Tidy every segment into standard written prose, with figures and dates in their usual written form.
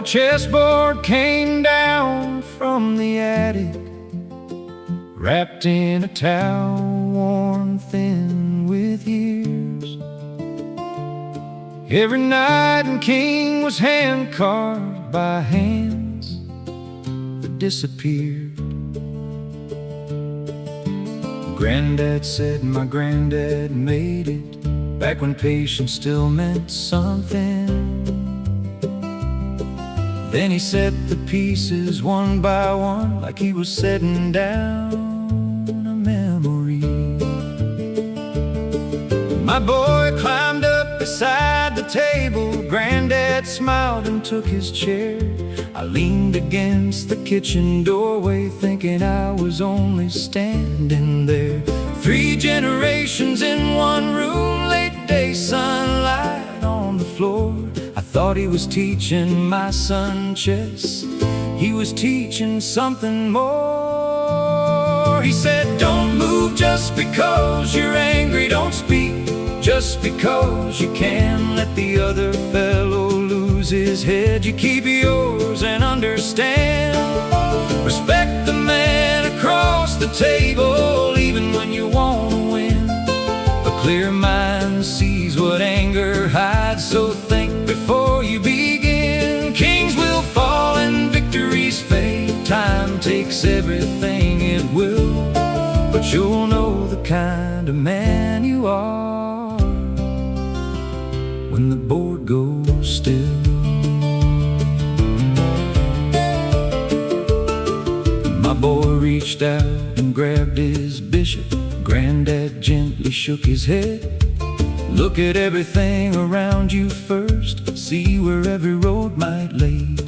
old chessboard came down from the attic, wrapped in a towel worn thin with years. Every knight and king was hand-carved by hands that disappeared. Granddad said my granddad made it back when patience still meant something. Then he set the pieces one by one, like he was setting down a memory. My boy climbed up beside the table. Granddad smiled and took his chair. I leaned against the kitchen doorway, thinking I was only standing there. 3 generations in one room, late day sunlight on the floor. I thought he was teaching my son chess. He was teaching something more. He said, don't move just because you're angry. Don't speak just because you can. Let the other fellow lose his head. You keep yours and understand. Respect the man across the table, even when you want to win. A clear mind sees what anger hides, so think before you begin. Kings will fall and victories fade. Time takes everything it will, but you'll know the kind of man you are when the board goes still. My boy reached out and grabbed his bishop. Granddad gently shook his head. Look at everything around you first, see where every road might lead.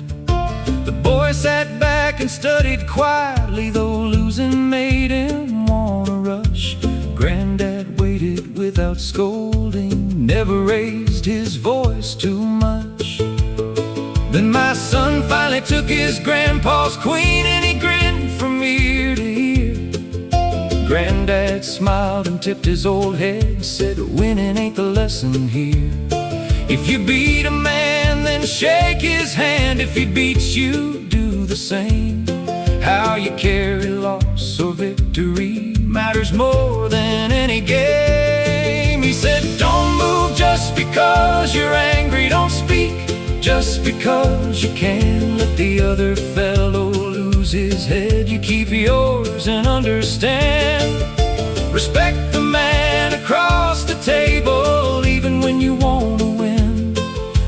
The boy sat back and studied quietly, though losing made him want to rush. Granddad waited without scolding, never raised his voice too much. Then my son finally took his grandpa's queen, and he grinned from ear to ear. Granddad smiled and tipped his old head, said winning ain't the lesson here. If you beat a man, then shake his hand. If he beats you, do the same. How you carry loss or victory matters more than any game. He said, don't move just because you're angry. Don't speak just because you can. Let the other fellow lose his head. You keep yours and understand. Respect the man across the table, even when you want to win.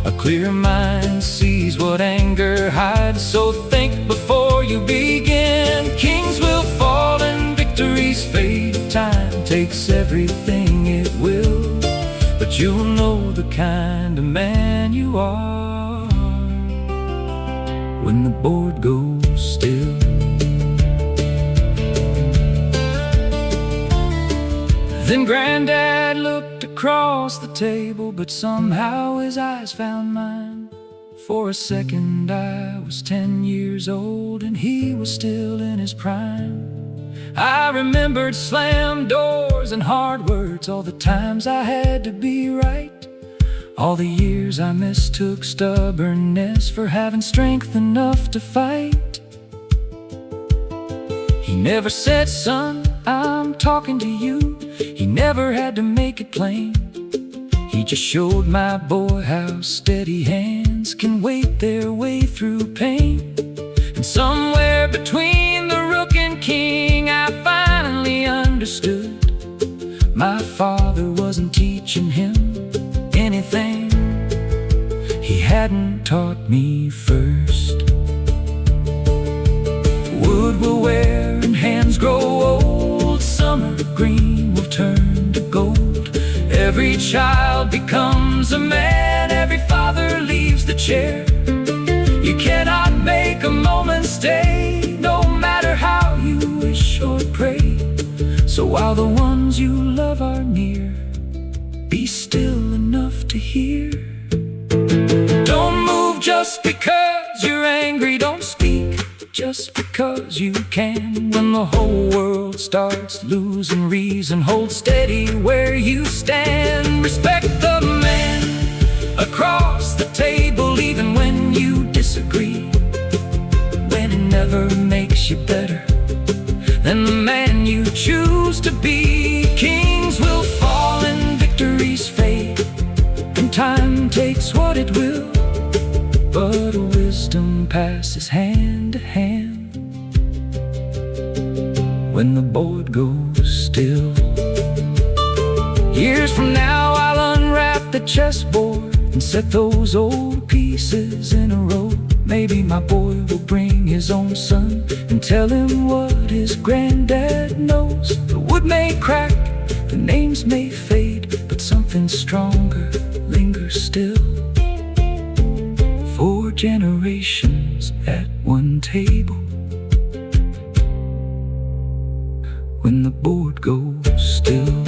A clear mind sees what anger hides, so think before you begin. Kings will fall and victories fade. Time takes everything it will, but you'll know the kind of man you are when the board goes still. Then Granddad looked across the table, but somehow his eyes found mine. For a second I was 10 years old and he was still in his prime. I remembered slammed doors and hard words, all the times I had to be right, all the years I mistook stubbornness for having strength enough to fight. He never said, son, I'm talking to you. He never had to make it plain. He just showed my boy how steady hands can wait their way through pain. And somewhere between the rook and king, I finally understood my father wasn't teaching him anything he hadn't taught me first. Wood will wear and hands grow old. Summer green will turn to gold. Every child becomes a man. Every father leaves the chair. You cannot make a moment stay, no matter how you wish or pray. So while the ones you love are near, be still enough to hear. Don't move just because you're angry. Don't speak just because you can. When the whole world starts losing reason, hold steady where you stand. Respect the man across the table, even when you disagree. disagree, when it never makes you better than the man you choose to be. Kings will fall and victories fade, and time takes what it will, but wisdom passes hand to hand when the board goes still. Years from now I'll unwrap the chessboard and set those old pieces in a row. Maybe my boy will bring his own son and tell him what his granddad knows. The wood may crack, the names may fade, but something stronger lingers still. 4 generations at one table when the board goes still.